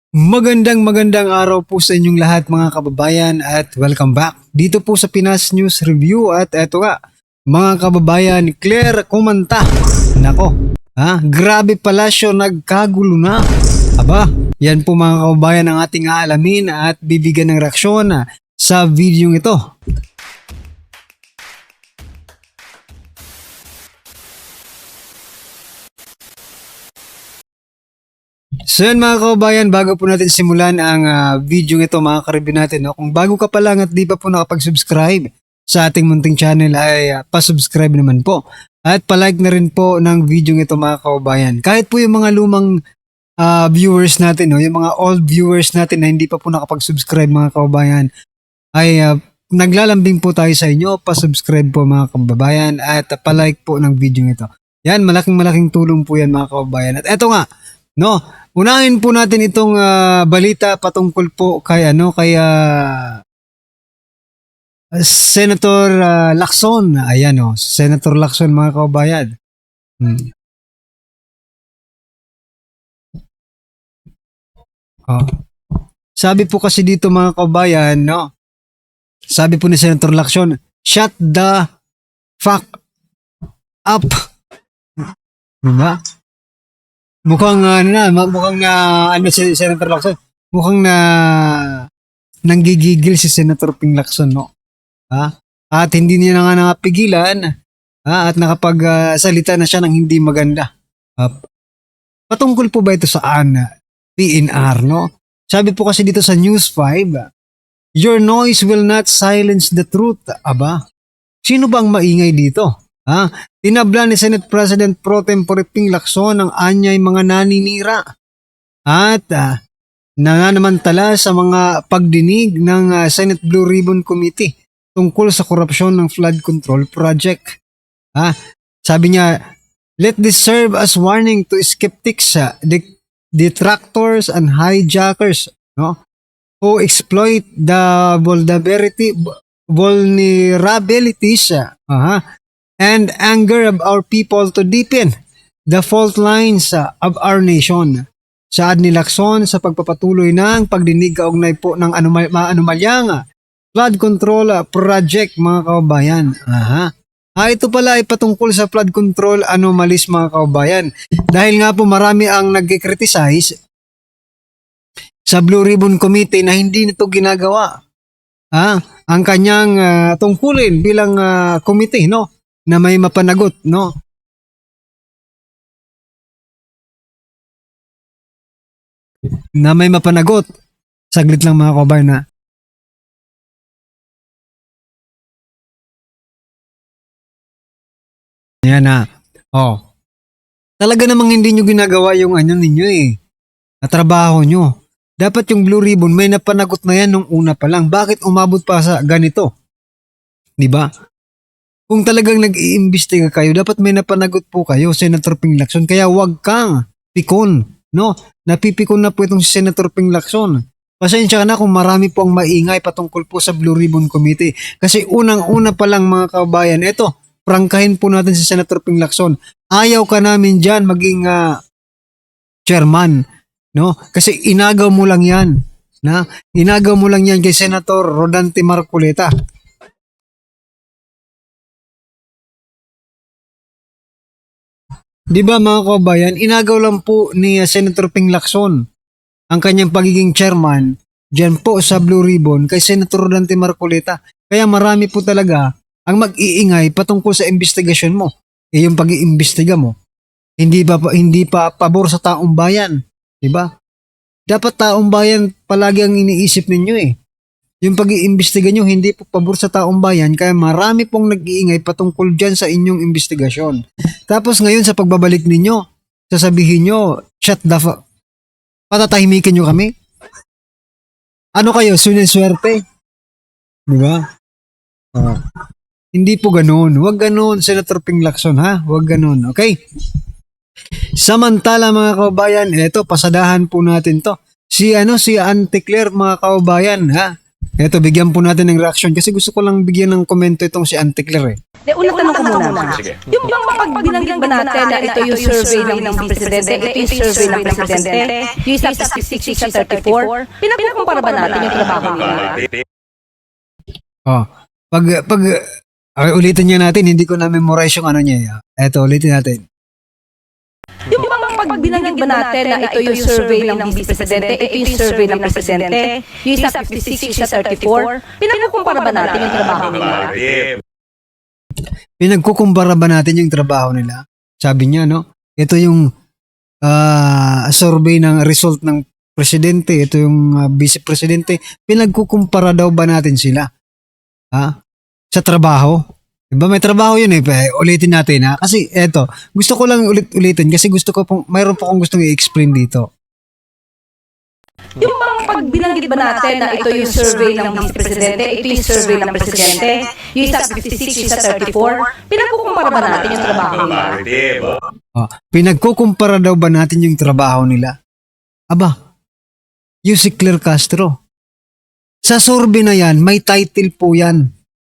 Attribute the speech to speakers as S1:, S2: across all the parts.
S1: Magandang araw po sa inyong lahat mga kababayan at welcome back dito po sa Pinas News Review. At eto nga mga kababayan, Claire Kumanta. Nako, grabe pala siya, nagkagulo na. Aba, yan po mga kababayan ang ating aalamin at bibigyan ng reaksyon sa video ito. So yan mga kababayan, bago po natin simulan ang video ito mga karibin natin, no? Kung bago ka pa lang at di pa po nakapag-subscribe sa ating munting channel ay pa-subscribe naman po. At palike na rin po ng video ito mga kababayan. Kahit po yung mga lumang viewers natin, no? Yung mga old viewers natin na hindi pa po nakapag-subscribe mga kababayan, ay naglalambing po tayo sa inyo. Pa-subscribe po mga kababayan at palike po ng video ito. Yan, malaking tulong po yan mga kababayan. At eto nga, no, unahin po natin itong balita patungkol po kay Senator Lacson. Ayan Senator Lacson mga kababayan. Sabi po kasi dito mga kababayan, no? Sabi po ni Senator Lacson, shut the fuck up. Diba? Mukhang si Senator Lacson. Mukhang nanggigigil si Senator Ping Lacson, no? At hindi niya na nga napigilan, at nakapagsalita na siya ng hindi maganda. Patungkol po ba ito saan? PNR, no? Sabi po kasi dito sa News 5, your noise will not silence the truth. Aba, sino bang maingay dito? Tinabla ni Senate President Pro Tempore Ping Lacson ang anyay mga naninira at nananamantala sa mga pagdinig ng Senate Blue Ribbon Committee tungkol sa korupsyon ng flood control project. Sabi niya, let this serve as warning to skeptics, detractors and hijackers, no, who exploit the vulnerabilities and anger of our people to deepen the fault lines of our nation. Saad ni Lacson sa pagpapatuloy ng pagdinig kaugnay po ng anomalyang flood control project mga kababayan. Ito pala ay patungkol sa flood control anomalies mga kababayan. Dahil nga po marami ang nag-criticize sa Blue Ribbon Committee na hindi nito ginagawa ang kanyang tungkulin bilang committee, no, na may mapanagot, no. Na may mapanagot. Saglit lang mga kababayan na. Yan na. Talaga namang hindi nyo ginagawa yung ninyo na trabaho nyo. Dapat yung Blue Ribbon may napanagot na yan nung una pa lang. Bakit umabot pa sa ganito? Diba? Kung talagang nag-iimbestiga kayo, dapat may napanagot po kayo, Senator Ping Lacson. Kaya wag kang pikon, no? Napipikon na po itong si Senator Ping Lacson. Pasensya ka na kung marami po ang maingay patungkol po sa Blue Ribbon Committee. Kasi unang-una pa lang mga kababayan, prangkahin po natin si Senator Ping Lacson. Ayaw ka namin dyan maging chairman, no? Kasi inagaw mo lang yan. Inagaw mo lang yan kay Senator Rodante Marcoleta. Di ba mga kababayan, inagaw lang po ni Senator Ping Lacson ang kanyang pagiging chairman dyan po sa Blue Ribbon kay Senator Rodante Marcoleta. Kaya marami po talaga ang mag-iingay patungkol sa investigasyon mo. Yung pag-iimbestiga mo, hindi pa pabor sa taong bayan, di ba? Dapat taong bayan palagi ang iniisip ninyo Yung pag-iimbestiga nyo hindi po pabor sa taong bayan, kaya marami pong nag-iingay patungkol dyan sa inyong investigasyon. Tapos ngayon sa pagbabalik ninyo, sasabihin nyo, patatahimikin nyo kami? Ano kayo, suniswerte? Di ba? Hindi po ganoon. Huwag ganoon, Senator Ping Lacson, Huwag ganoon, okay? Samantala mga kababayan, pasadahan po natin to. Si Auntie Claire mga kababayan, bigyan po natin ng reaction kasi gusto ko lang bigyan ng komento itong si Auntie Claire
S2: Una tanong ko muna. Yung bang pag binanggit ba natin na ito yung survey ng Presidente, ito yung survey ng Presidente, yung isa 66, isa 34, pinagkukumpara ba natin yung trabaho nila?
S1: Oh, ulitin niya natin, hindi ko na-memorize yung ano niya. Eto, ulitin natin.
S2: Yung bang pag binanggit ba natin na ito yung survey ng Vice Presidente, ito yung survey ng Presidente, yung isa 56, isa 34, pinagkukumpara ba natin yung trabaho nila?
S1: Pinagkukumpara ba natin yung trabaho nila? Sabi niya, no? Ito yung survey ng result ng presidente, ito yung vice presidente. Pinagkukumpara daw ba natin sila? Ha? Sa trabaho? Diba may trabaho yun eh. Ulitin natin ha. Kasi eto, gusto ko lang ulitin kasi gusto ko pong, mayroon po akong gustong i-explain dito.
S2: Yung bang pag binanggit ba natin na ito yung survey ng Vice Presidente, ito yung survey ng Presidente, yung isa 56, isa 34, pinagkukumpara ba natin yung trabaho nila?
S1: Pinagkukumpara daw ba natin yung trabaho nila? Aba, yung si Claire Castro. Sa survey na yan, may title po yan.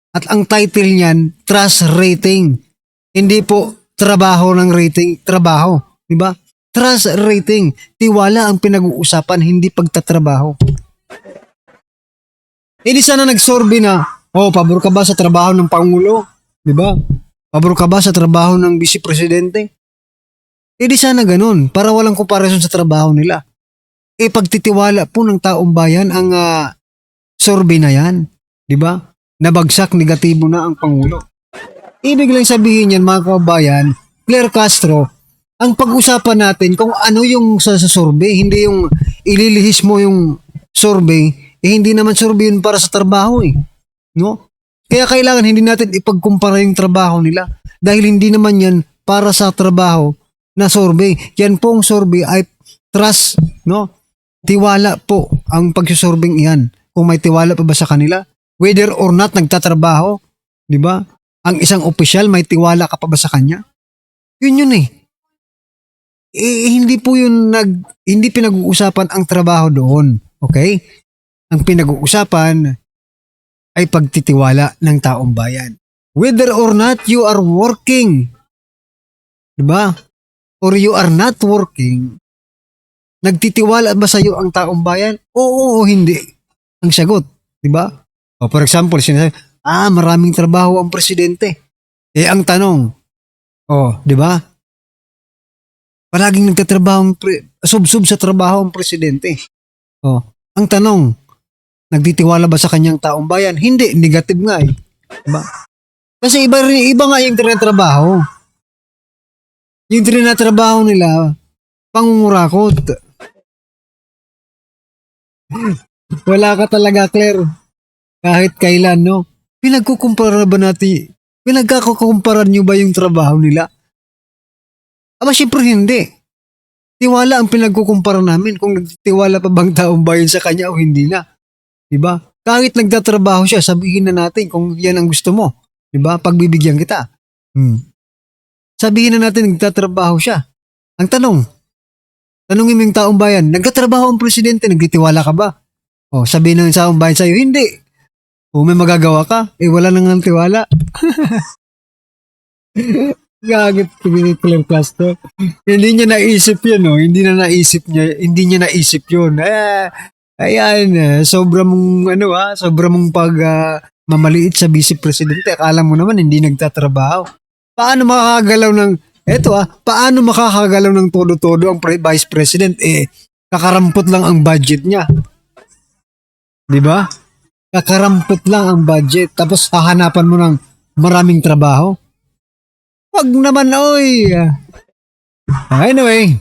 S1: At ang title niyan, trust rating. Hindi po trabaho ng rating, trabaho. Diba? Trust rating. Tiwala ang pinag-uusapan, hindi pagtatrabaho. Hindi sana nag-survey na, pabor ka ba sa trabaho ng Pangulo? Diba? Pabor ka ba sa trabaho ng Vice Presidente? Hindi sana ganun, para walang comparison sa trabaho nila. Pagtitiwala po ng taong bayan ang survey na yan. Diba? Nabagsak, negatibo na ang Pangulo. Ibig lang sabihin yan mga kabayan, Claire Castro, ang pag-usapan natin kung ano yung sa survey, hindi yung ililihis mo yung survey, hindi naman survey yun para sa trabaho eh. No? Kaya kailangan hindi natin ipagkumpara yung trabaho nila dahil hindi naman yan para sa trabaho na survey. Yan pong survey ay trust, no? Tiwala po ang pagsusurvey iyan. Kung may tiwala pa ba sa kanila, whether or not nagtatrabaho, di ba? Ang isang opisyal, may tiwala ka pa ba sa kanya? Yun eh. Hindi po yun hindi pinag-uusapan ang trabaho doon. Okay? Ang pinag-uusapan ay pagtitiwala ng taong bayan. Whether or not you are working, di ba? Or you are not working, nagtitiwala ba sa iyo ang taong bayan? Oo o hindi. Ang sagot, di ba? For example, sinasabi, maraming trabaho ang presidente. Ang tanong, di ba? Palaging nagtatrabaho sub-sub sa trabaho ang presidente. Ang tanong, nagtitiwala ba sa kanyang taong bayan? Hindi, negative nga eh. Diba? Kasi iba nga yung tinatrabaho. Yung tinatrabaho nila, pangungurakot. Wala ka talaga, Claire. Kahit kailan, no? Pinagkukumpara ba natin? Pinagkakukumpara nyo ba yung trabaho nila? Syempre hindi. Tiwala ang pinagkukumpara namin kung nagtitiwala pa bang taong bayan sa kanya o hindi na. Diba? Kahit nagtatrabaho siya, sabihin na natin kung yan ang gusto mo. Diba? Pagbibigyan kita. Sabihin na natin nagtatrabaho siya. Ang tanongin mo yung taong bayan, nagtatrabaho ang presidente, nagtitiwala ka ba? Sabihin ng taong bayan sa'yo, hindi. Kung may magagawa ka, wala nang tiwala. Gagit Claire Castro. Hindi niya naisip yun, no? Hindi niya naisip yun. Ayan, sobrang mong mamaliit sa vice presidente. Akala mo naman hindi nagtatrabaho. Paano makakagalaw ng todo-todo ang vice president? Kakarampot lang ang budget niya. Di ba? Kakarampot lang ang budget. Tapos hahanapan mo ng maraming trabaho. Wag naman, oy. Anyway,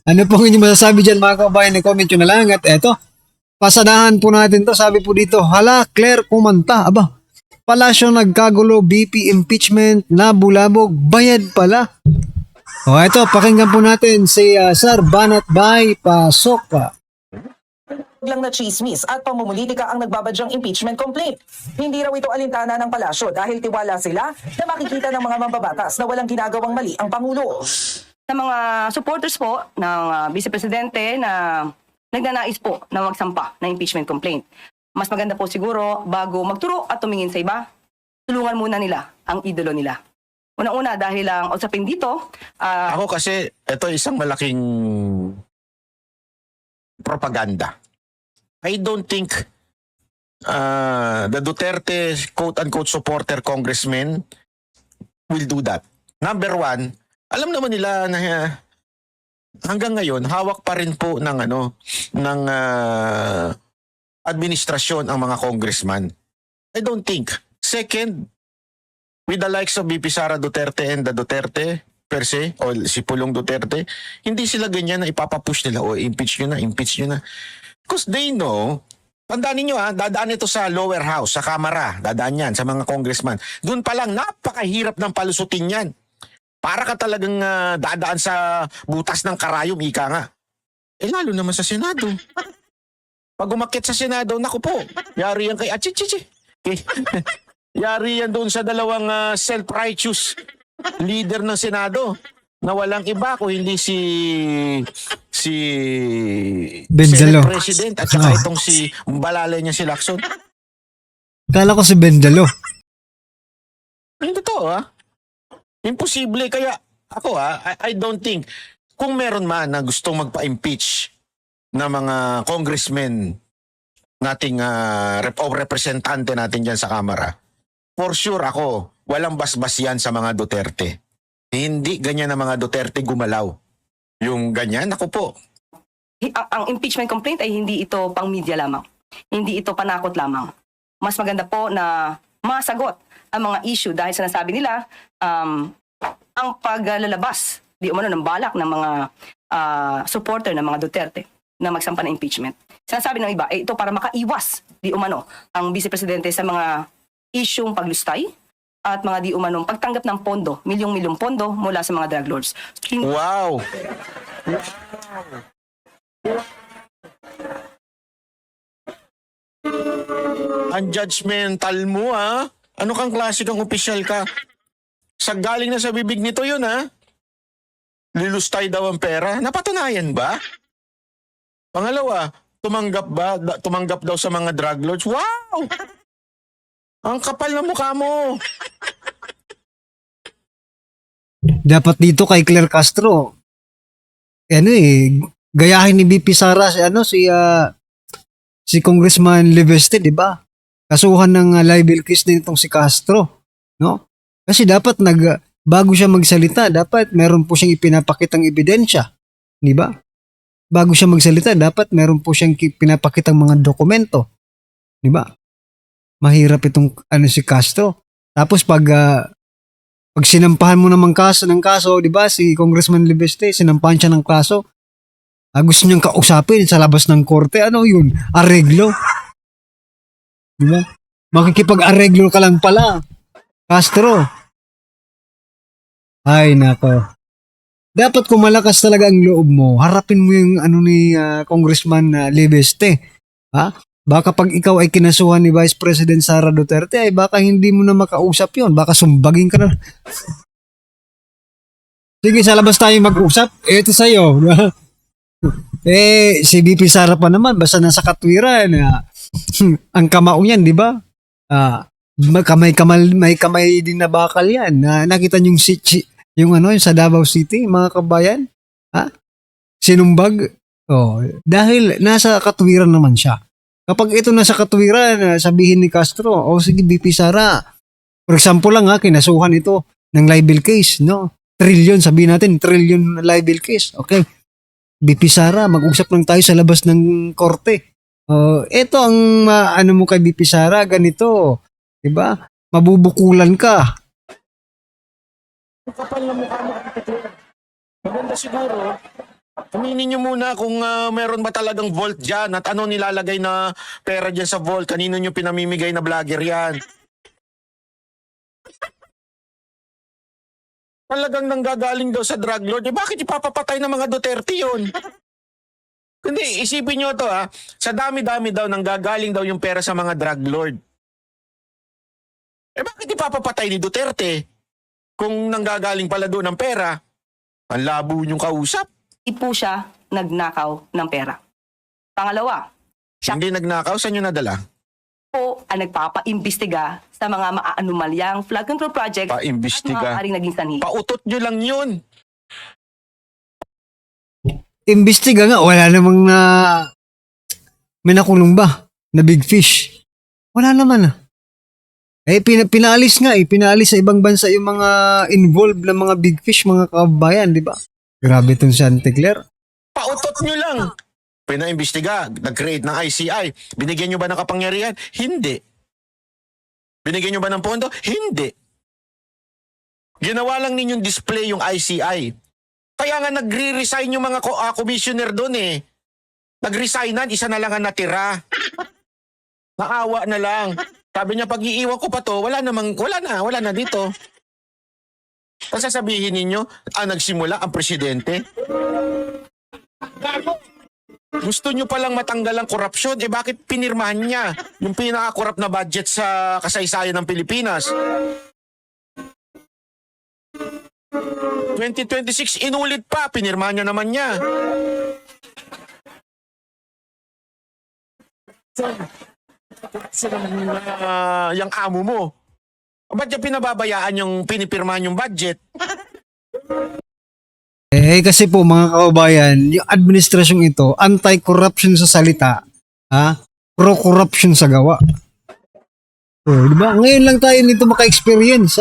S1: ano pong inyong masasabi dyan mga kabayan? I-comment nyo na lang. At eto, pasadahan po natin to. Sabi po dito, hala, Claire kumanta. Palasyo nagkagulo, BP impeachment, nabulabog, bayad pala. Eto, pakinggan po natin si Sir Banat Bay Pasok.
S3: Lang na chismis at pamumulitika ang nagbabadyang impeachment complaint. Hindi raw ito alintana ng palasyo dahil tiwala sila na makikita ng mga mambabatas na walang ginagawang mali ang Pangulo.
S2: Sa mga supporters po ng Vice Presidente na nagnanais po na magsampa ng impeachment complaint, mas maganda po siguro bago magturo at tumingin sa iba, tulungan muna nila ang idolo nila. Unang-una, dahil ang usapin dito,
S4: Ako kasi, ito isang malaking propaganda. I don't think the Duterte quote-unquote supporter congressmen will do that. Number one, alam naman nila na hanggang ngayon, hawak pa rin po ng ng administrasyon ang mga congressman. I don't think. Second, with the likes of VP Sara Duterte and the Duterte per se, o si Pulong Duterte, hindi sila ganyan na ipapapush nila, o impeach nyo na. Because they know, tandaan ninyo dadaan ito sa lower house, sa Kamara, dadaan yan sa mga congressman. Doon pa lang, napakahirap ng palusutin yan. Para ka talagang dadaan sa butas ng karayom, ika nga. Lalo naman sa Senado. Pag umakyat sa Senado, naku po, yari yan kay Achichichi. Yari yan doon sa dalawang self-righteous leader ng Senado na walang iba kung hindi si
S1: Benzalo.
S4: Senate President at saka itong si balalay niya si Lacson.
S1: Kala ko si Bendalo.
S4: Hindi totoo Imposible. Kaya ako I don't think kung meron man na gustong magpa-impeach na mga congressmen nating representante natin dyan sa Kamara, for sure ako, walang basbas yan sa mga Duterte. Hindi ganyan na mga Duterte gumalaw. Yung ganyan, ako po.
S2: ang impeachment complaint ay hindi ito pang media lamang. Hindi ito panakot lamang. Mas maganda po na masagot ang mga issue dahil sinasabi nila ang paglalabas di umano ng balak ng mga supporter ng mga Duterte na magsampa ng impeachment. Sinasabi ng iba, ito para makaiwas di umano ang Vice Presidente sa mga isyung paglustay at mga di umanong pagtanggap ng pondo, milyong-milyong pondo mula sa mga drug lords.
S4: Wow! Ang judgmental mo Ano kang klase kang opisyal ka? Sa galing na sa bibig nito yun Lilustay daw ang pera. Napatunayan ba? Pangalawa, tumanggap daw sa mga drug lords. Wow! Ang kapal na mukha mo.
S1: Dapat dito kay Claire Castro, gayahin ni BP Sara si Congressman Leveste, di ba? Kasuhan ng libel case din itong si Castro, no? Kasi dapat bago siya magsalita, dapat meron po siyang ipinapakitang ebidensya, di ba? Bago siya magsalita, dapat meron po siyang pinapakitang mga dokumento, di ba? Mahirap itong si Castro. Tapos pag sinampahan mo naman ng kaso, di ba, si Congressman Leveste, sinampahan siya ng kaso, gusto niyang kausapin sa labas ng korte, ano yun? Areglo. Di ba? Makikipag-areglo ka lang pala. Castro. Ay, nako. Dapat kung malakas talaga ang loob mo, harapin mo yung ni Congressman Leveste. Baka pag ikaw ay kinasuhan ni Vice President Sara Duterte, ay baka hindi mo na makausap yon. Baka sumbagin ka na. Sige, sa labas tayo mag-usap. Ito sa'yo. Si BP Sara pa naman, basta nasa katwiran. Ang kamao yan, di ba? May kamay din na bakal yan. Nakita niyo yung sa Davao City, mga kabayan? Sinumbag? Dahil nasa katwiran naman siya. Kapag ito nasa katwiran, sabihin ni Castro, sige BP Sara, for example lang kinasuhan ito ng libel case, no? Trillion, sabihin natin, trillion libel case. Okay. BP Sara, mag-usap lang tayo sa labas ng korte. Ito ang mo kay BP Sara, ganito. Diba? Mabubukulan ka.
S4: Kapal na mukha mo. Maganda siguro. Aminin nyo muna kung meron ba talagang vault dyan at ano nilalagay na pera dyan sa vault. Kanino nyo pinamimigay na vlogger yan. Talagang nanggagaling daw sa drug lord. Bakit ipapapatay ng mga Duterte yun? Kundi isipin nyo to sa dami-dami daw nanggagaling daw yung pera sa mga drug lord. Bakit ipapapatay ni Duterte kung nanggagaling pala doon ang pera? Ang labo niyong kausap.
S2: Hindi po siya nagnakaw ng pera. Pangalawa,
S4: Hindi nagnakaw, saan nyo nadala?
S2: po ang nagpapaimbestiga sa mga maaanumalyang flood control projects at
S4: Paimbestiga.
S2: maaaring naging sanhi.
S4: Pautot nyo lang yun.
S1: Imbestiga nga, wala namang may nakulong ba na big fish? Wala naman. Pinaalis nga pinaalis sa ibang bansa yung mga involved na mga big fish, mga kababayan, di ba? Grabe itong Chanticleer.
S4: Pautot nyo lang. Pinaimbestiga, nag-create ng ICI. Binigyan nyo ba ng kapangyarihan? Hindi. Binigyan nyo ba ng pondo? Hindi. Ginawa lang ninyong display yung ICI. Kaya nga nagre-resign yung mga commissioner doon eh. Nag-resignan, isa na lang ang natira. Naawa na lang. Sabi niya, pag iiwan ko pa to, wala na dito. Tapos sasabihin ninyo, nagsimula ang presidente. Gusto nyo palang matanggal ang korupsyon, bakit pinirmahan niya yung pinaka-corrupt na budget sa kasaysayan ng Pilipinas? 2026, inulit pa, pinirmahan niya naman niya. Yung amo mo. Ba't niya pinababayaan yung pinipirmahan yung budget?
S1: Kasi po mga kababayan, yung administrasyong ito, anti-corruption sa salita, pro-corruption sa gawa. So, di ba? Ngayon lang tayo nito maka-experience,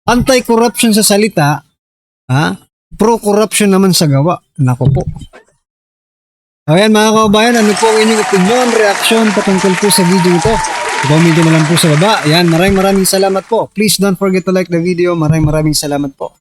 S1: Anti-corruption sa salita, pro-corruption naman sa gawa. Nako po. Ayan mga kababayan, ano po ang inyong opinion, reaction patungkol po sa video ito? Comment na lang po sa baba. Ayan, maraming salamat po. Please don't forget to like the video. Maraming salamat po.